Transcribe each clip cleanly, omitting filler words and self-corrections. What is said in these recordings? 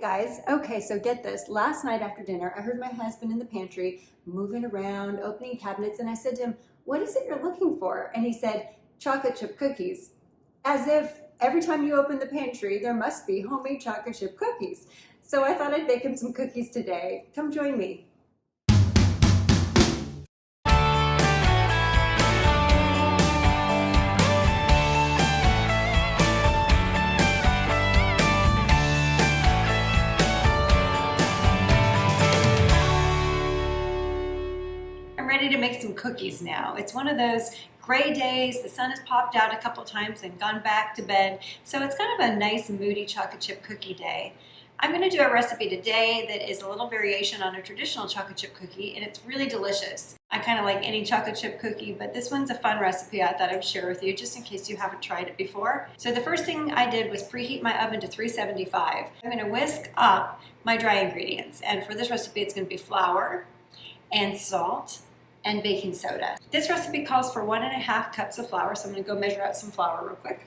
guys. Okay, so get this. Last night after dinner, I heard my husband in the pantry moving around, opening cabinets, and I said to him, "What is it you're looking for?" And he said, "Chocolate chip cookies." As if every time you open the pantry, there must be homemade chocolate chip cookies. So I thought I'd bake him some cookies today. Come join me. Ready to make some cookies now. It's one of those gray days. The sun has popped out a couple times and gone back to bed. So it's kind of a nice moody chocolate chip cookie day. I'm going to do a recipe today that is a little variation on a traditional chocolate chip cookie, and it's really delicious. I kind of like any chocolate chip cookie, but this one's a fun recipe I thought I'd share with you just in case you haven't tried it before. So the first thing I did was preheat my oven to 375. I'm going to whisk up my dry ingredients, and for this recipe it's going to be flour and salt and baking soda. This recipe calls for 1.5 cups of flour, so I'm going to go measure out some flour real quick.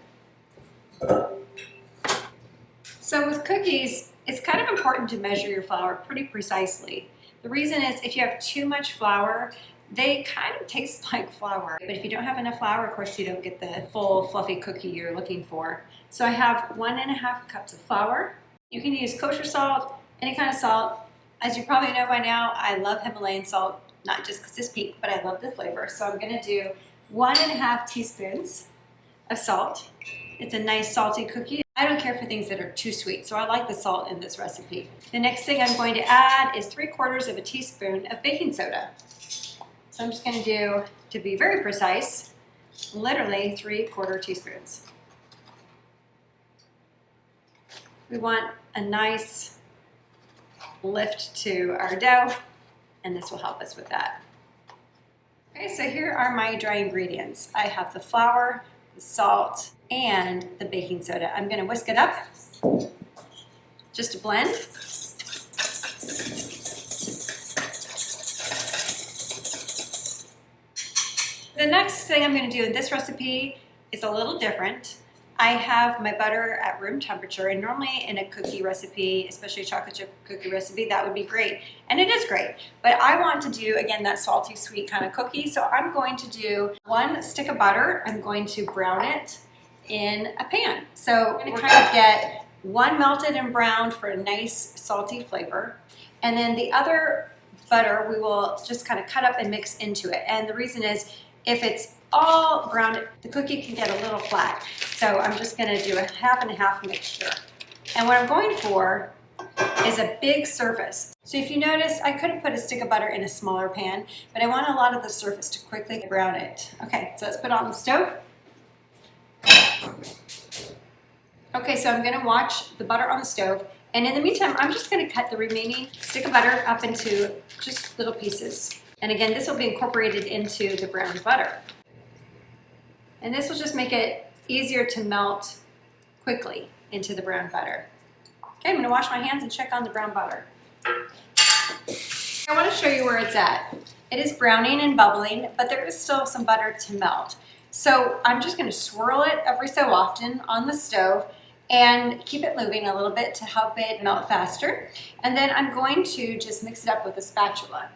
So with cookies, it's kind of important to measure your flour pretty precisely. The reason is if you have too much flour, they kind of taste like flour. But if you don't have enough flour, of course you don't get the full fluffy cookie you're looking for. So I have 1.5 cups of flour. You can use kosher salt, any kind of salt. As you probably know by now, I love Himalayan salt. Not just because it's pink, but I love the flavor. So I'm going to do 1.5 teaspoons of salt. It's a nice salty cookie. I don't care for things that are too sweet, so I like the salt in this recipe. The next thing I'm going to add is 3/4 teaspoon of baking soda. So I'm just going to do, to be very precise, literally 3/4 teaspoons. We want a nice lift to our dough, and this will help us with that. Okay, so here are my dry ingredients. I have the flour, the salt, and the baking soda. I'm going to whisk it up just to blend. The next thing I'm going to do in this recipe is a little different. I have my butter at room temperature, and normally in a cookie recipe, especially a chocolate chip cookie recipe, that would be great. And it is great, but I want to do, again, that salty, sweet kind of cookie. So I'm going to do 1 stick of butter. I'm going to brown it in a pan. So I'm going to kind of get 1 melted and browned for a nice salty flavor. And then the other butter we will just kind of cut up and mix into it. And the reason is if it's all browned, the cookie can get a little flat. So I'm just going to do a 50/50 mixture. And what I'm going for is a big surface. So if you notice, I could have put a stick of butter in a smaller pan, but I want a lot of the surface to quickly brown it. Okay, so let's put it on the stove. Okay, so I'm going to watch the butter on the stove. And in the meantime, I'm just going to cut the remaining stick of butter up into just little pieces. And again, this will be incorporated into the browned butter. And this will just make it easier to melt quickly into the brown butter. Okay, I'm going to wash my hands and check on the brown butter. I want to show you where it's at. It is browning and bubbling, but there is still some butter to melt. So I'm just going to swirl it every so often on the stove and keep it moving a little bit to help it melt faster. And then I'm going to just mix it up with a spatula.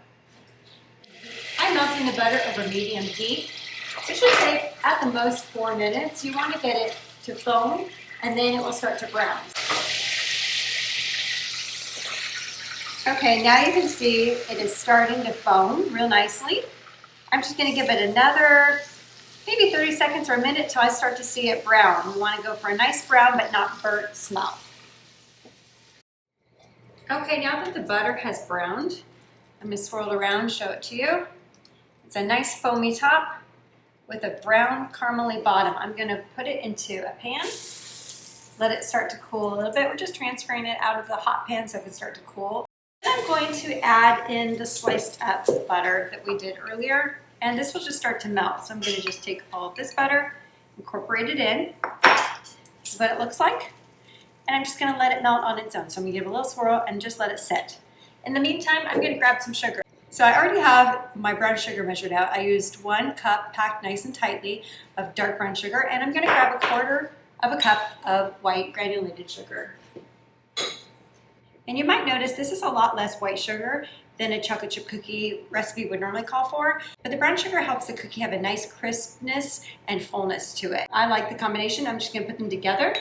I'm melting the butter over medium heat. It should take at the most 4 minutes. You want to get it to foam, and then it will start to brown. Okay, now you can see it is starting to foam real nicely. I'm just going to give it another maybe 30 seconds or a minute till I start to see it brown. We want to go for a nice brown but not burnt smell. Okay, now that the butter has browned, I'm going to swirl it around and show it to you. It's a nice foamy top with a brown caramely bottom. I'm going to put it into a pan, let it start to cool a little bit. We're just transferring it out of the hot pan so it can start to cool. Then I'm going to add in the sliced up butter that we did earlier, and this will just start to melt. So I'm going to just take all of this butter, incorporate it in. This is what it looks like. And I'm just going to let it melt on its own. So I'm going to give it a little swirl and just let it sit. In the meantime, I'm going to grab some sugar. So I already have my brown sugar measured out. I used 1 cup packed nice and tightly of dark brown sugar, and I'm going to grab 1/4 cup of white granulated sugar. And you might notice this is a lot less white sugar than a chocolate chip cookie recipe would normally call for, but the brown sugar helps the cookie have a nice crispness and fullness to it. I like the combination. I'm just gonna put them together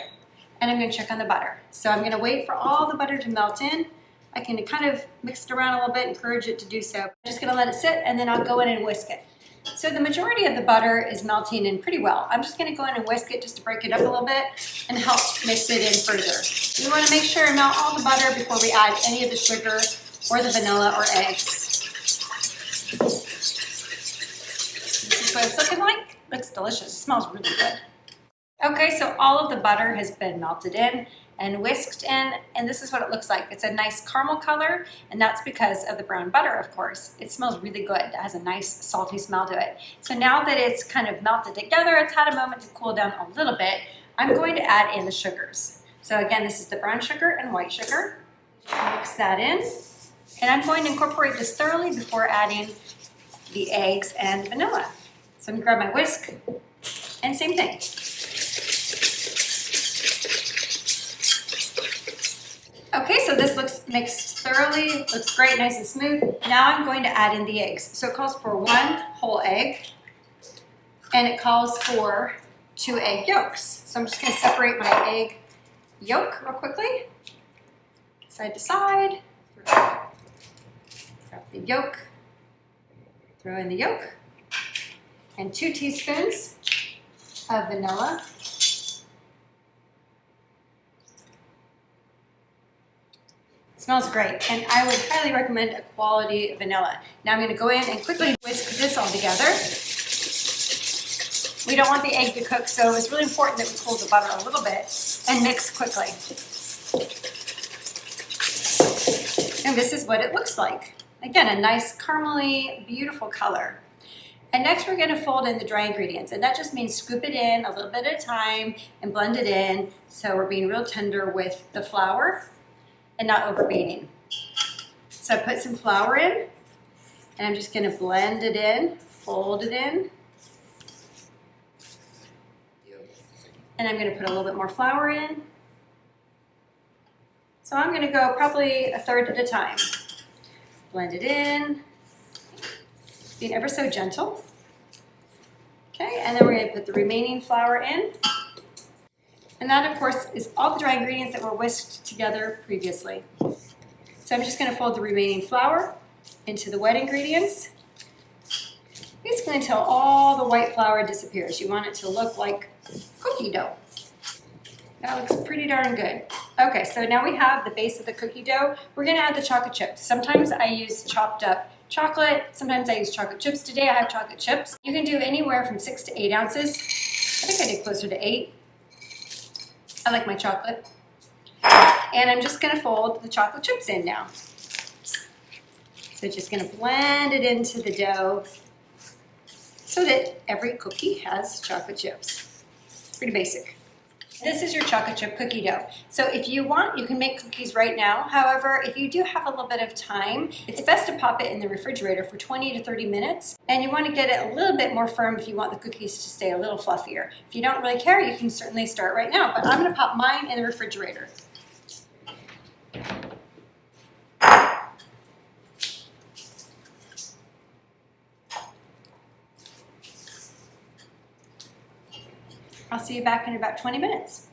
and I'm gonna check on the butter. So I'm gonna wait for all the butter to melt in. I can kind of mix it around a little bit, encourage it to do so. I'm just gonna let it sit and then I'll go in and whisk it. So the majority of the butter is melting in pretty well. I'm just gonna go in and whisk it just to break it up a little bit and help mix it in further. We wanna make sure and melt all the butter before we add any of the sugar or the vanilla or eggs. This is what it's looking like. Looks delicious, it smells really good. Okay, so all of the butter has been melted in and whisked in, and this is what it looks like. It's a nice caramel color, and that's because of the brown butter, of course. It smells really good. It has a nice salty smell to it. So now that it's kind of melted together, it's had a moment to cool down a little bit, I'm going to add in the sugars. So again, this is the brown sugar and white sugar. Mix that in. And I'm going to incorporate this thoroughly before adding the eggs and vanilla. So I'm gonna grab my whisk and same thing. Okay, so this looks mixed thoroughly, looks great, nice and smooth. Now I'm going to add in the eggs. So it calls for 1 whole egg and it calls for 2 egg yolks. So I'm just gonna separate my egg yolk real quickly, side to side. Grab the yolk, throw in the yolk, and 2 teaspoons of vanilla. It smells great, and I would highly recommend a quality vanilla. Now I'm going to go in and quickly whisk this all together. We don't want the egg to cook, so it's really important that we cool the butter a little bit and mix quickly. And this is what it looks like. Again, a nice caramely, beautiful color. And next we're gonna fold in the dry ingredients, and that just means scoop it in a little bit at a time and blend it in, so we're being real tender with the flour and not overbeating. So I put some flour in, and I'm just gonna blend it in, fold it in, and I'm gonna put a little bit more flour in. So I'm gonna go probably a third at a time. Blend it in, being ever so gentle. Okay, and then we're gonna put the remaining flour in. And that, of course, is all the dry ingredients that were whisked together previously. So I'm just gonna fold the remaining flour into the wet ingredients. Basically until all the white flour disappears. You want it to look like cookie dough. That looks pretty darn good. Okay, so now we have the base of the cookie dough. We're gonna add the chocolate chips. Sometimes I use chopped up chocolate. Sometimes I use chocolate chips. Today I have chocolate chips. You can do anywhere from 6 to 8 ounces. I think I did closer to 8. I like my chocolate. And I'm just gonna fold the chocolate chips in now. So just gonna blend it into the dough so that every cookie has chocolate chips. Pretty basic. This is your chocolate chip cookie dough. So if you want, you can make cookies right now. However, if you do have a little bit of time, it's best to pop it in the refrigerator for 20 to 30 minutes. And you want to get it a little bit more firm if you want the cookies to stay a little fluffier. If you don't really care, you can certainly start right now. But I'm going to pop mine in the refrigerator. I'll see you back in about 20 minutes.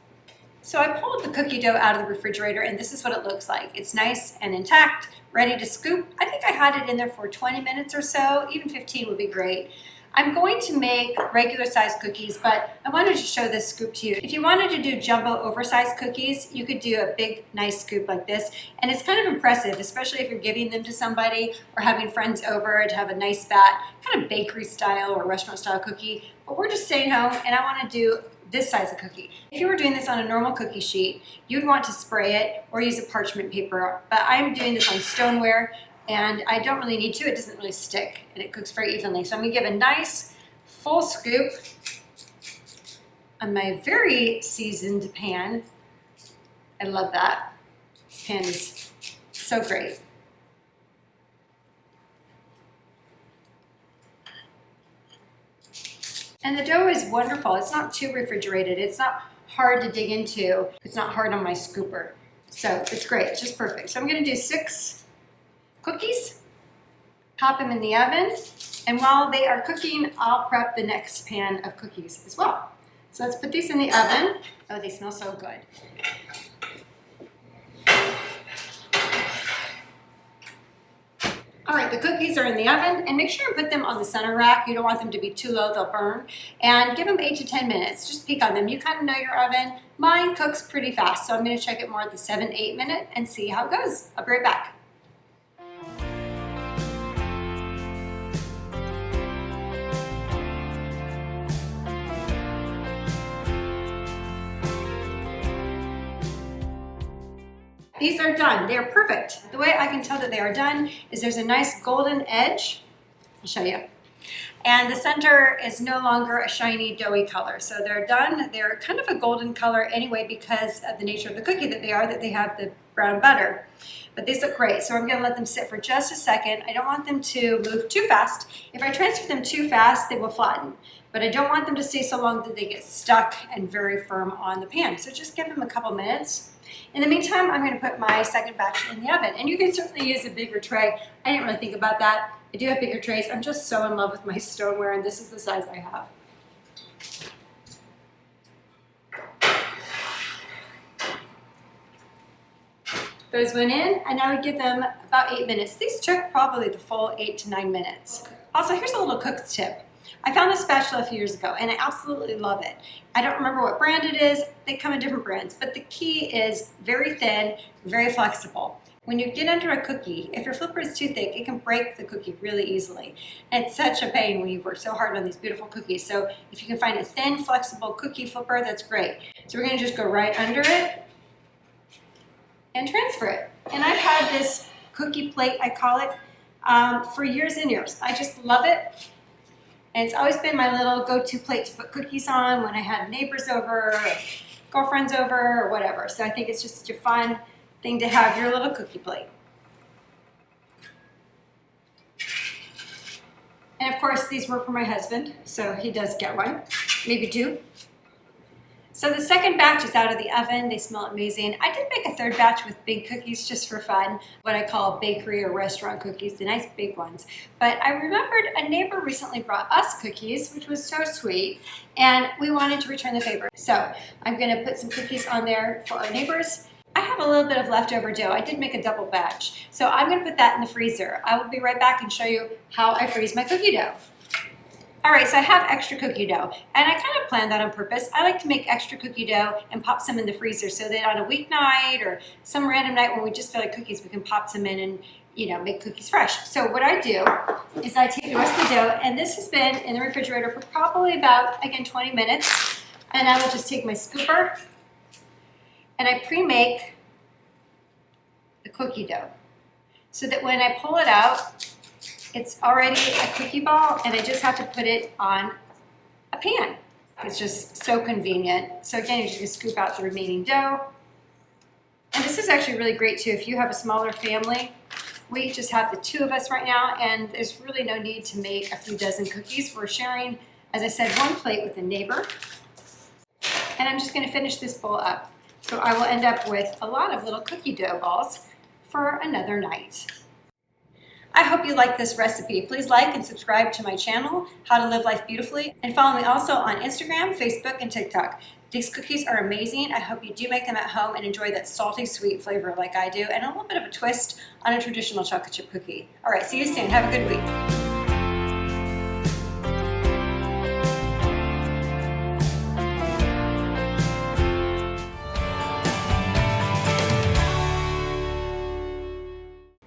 So I pulled the cookie dough out of the refrigerator and this is what it looks like. It's nice and intact, ready to scoop. I think I had it in there for 20 minutes or so, even 15 would be great. I'm going to make regular sized cookies, but I wanted to show this scoop to you. If you wanted to do jumbo oversized cookies, you could do a big, nice scoop like this. And it's kind of impressive, especially if you're giving them to somebody or having friends over to have a nice fat, kind of bakery style or restaurant style cookie. But we're just staying home and I want to do this size of cookie. If you were doing this on a normal cookie sheet, you'd want to spray it or use a parchment paper. But I'm doing this on stoneware and I don't really need to. It doesn't really stick and it cooks very evenly. So I'm gonna give a nice full scoop on my very seasoned pan. I love that. This pan is so great. And the dough is wonderful. It's not too refrigerated. It's not hard to dig into. It's not hard on my scooper. So it's great, it's just perfect. So I'm gonna do 6 cookies, pop them in the oven, and while they are cooking, I'll prep the next pan of cookies as well. So let's put these in the oven. Oh, they smell so good. All right, the cookies are in the oven, and make sure you put them on the center rack. You don't want them to be too low, they'll burn. And give them 8 to 10 minutes. Just peek on them. You kind of know your oven. Mine cooks pretty fast, so I'm gonna check it more at the 7-8 minute and see how it goes. I'll be right back. These are done. They are perfect. The way I can tell that they are done is there's a nice golden edge. I'll show you. And the center is no longer a shiny, doughy color. So they're done. They're kind of a golden color anyway because of the nature of the cookie that they have the brown butter. But these look great. So I'm gonna let them sit for just a second. I don't want them to move too fast. If I transfer them too fast, they will flatten. But I don't want them to stay so long that they get stuck and very firm on the pan. So just give them a couple minutes. In the meantime, I'm going to put my second batch in the oven. And you can certainly use a bigger tray. I didn't really think about that. I do have bigger trays. I'm just so in love with my stoneware, and this is the size I have. Those went in, and I would give them about 8 minutes. These took probably the full 8 to 9 minutes. Also, here's a little cook's tip. I found this spatula a few years ago, and I absolutely love it. I don't remember what brand it is. They come in different brands, but the key is very thin, very flexible. When you get under a cookie, if your flipper is too thick, it can break the cookie really easily. And it's such a pain when you've worked so hard on these beautiful cookies. So if you can find a thin, flexible cookie flipper, that's great. So we're gonna just go right under it and transfer it. And I've had this cookie plate, I call it, for years and years. I just love it. And it's always been my little go-to plate to put cookies on when I had neighbors over, or girlfriends over, or whatever. So I think it's just such a fun thing to have your little cookie plate. And of course, these were for my husband, so he does get one, maybe 2. So the second batch is out of the oven. They smell amazing. I did make a third batch with big cookies just for fun, what I call bakery or restaurant cookies, the nice big ones. But I remembered a neighbor recently brought us cookies, which was so sweet, and we wanted to return the favor. So I'm gonna put some cookies on there for our neighbors. I have a little bit of leftover dough. I did make a double batch. So I'm gonna put that in the freezer. I will be right back and show you how I freeze my cookie dough. All right, so I have extra cookie dough, and I kind of planned that on purpose. I like to make extra cookie dough and pop some in the freezer so that on a weeknight or some random night when we just feel like cookies, we can pop some in and make cookies fresh. So what I do is I take the rest of the dough, and this has been in the refrigerator for probably about, again, 20 minutes. And I will just take my scooper and I pre-make the cookie dough so that when I pull it out, it's already a cookie ball, and I just have to put it on a pan. It's just so convenient. So again, you just scoop out the remaining dough. And this is actually really great too if you have a smaller family. We just have the 2 of us right now, and there's really no need to make a few dozen cookies. We're sharing, as I said, 1 plate with a neighbor. And I'm just gonna finish this bowl up. So I will end up with a lot of little cookie dough balls for another night. I hope you like this recipe. Please like and subscribe to my channel, How to Live Life Beautifully, and follow me also on Instagram, Facebook, and TikTok. These cookies are amazing. I hope you do make them at home and enjoy that salty, sweet flavor like I do, and a little bit of a twist on a traditional chocolate chip cookie. All right, see you soon. Have a good week.